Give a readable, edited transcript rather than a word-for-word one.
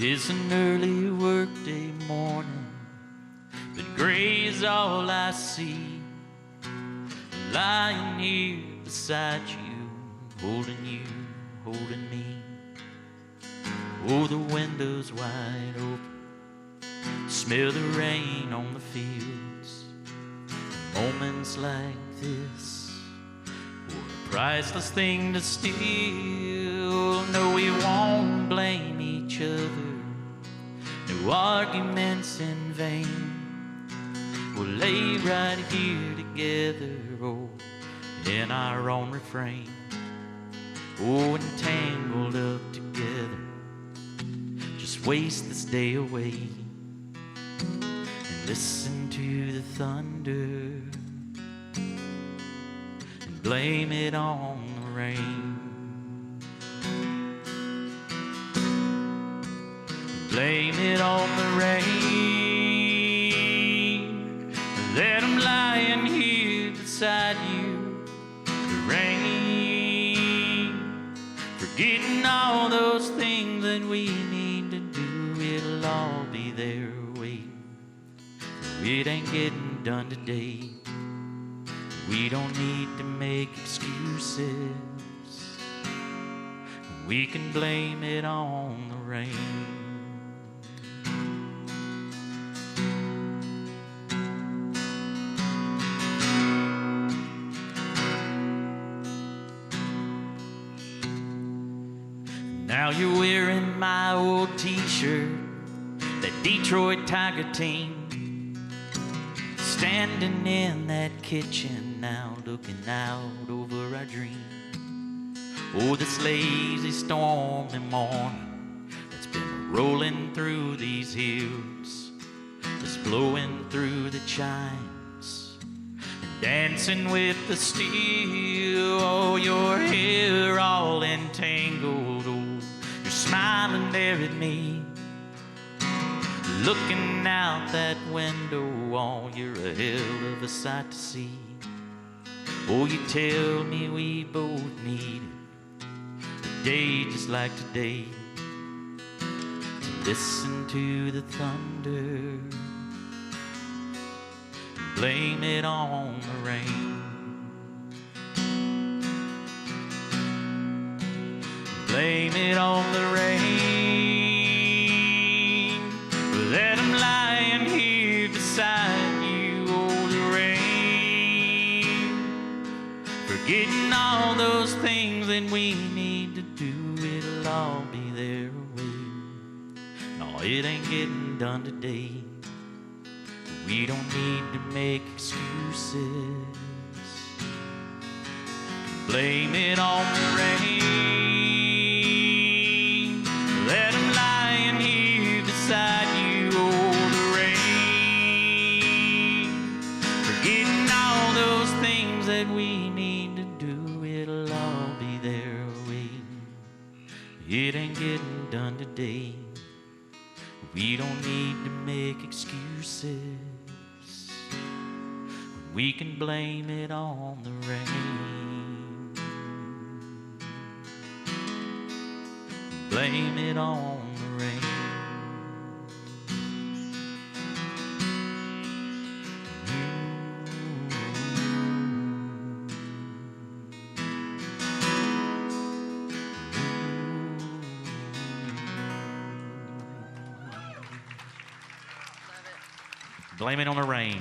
It's an early workday morning, but gray is all I see. Lying here beside you, holding me. Oh, the window's wide open, smell the rain on the fields. Moments like this were a priceless thing to steal. No, we won't blame each other, no arguments in vain. We'll lay right here together, oh, in our own refrain. Oh, entangled up together, just waste this day away and listen to the thunder and blame it on the rain. Blame it on the rain. Let 'em lying here beside you. The rain, forgetting all those things that we need to do. It'll all be there waiting. It ain't getting done today. We don't need to make excuses. We can blame it on the rain. Now you're wearing my old t-shirt, that Detroit Tiger team. Standing in that kitchen now, looking out over our dream. Oh, this lazy stormy morning that's been rolling through these hills, that's blowing through the chimes and dancing with the steel. Oh, your hair all entangled, oh, you're smiling there at me, looking out that window. Oh, you're a hell of a sight to see. Oh, you tell me we both need a day just like today to listen to the thunder, blame it on the rain. Blame it on the rain. Let 'em lying here beside you. Oh, the rain, forgetting all those things that we need to do. It'll all be there waiting. No, it ain't getting done today. We don't need to make excuses. Blame it on the rain. Let 'em lying here beside you. Oh, the rain, forgetting all those things that we need to do. It'll all be there waiting. It ain't getting done today. We don't need to make excuses. We can blame it on the rain. Blame it on the rain. Blame it on the rain.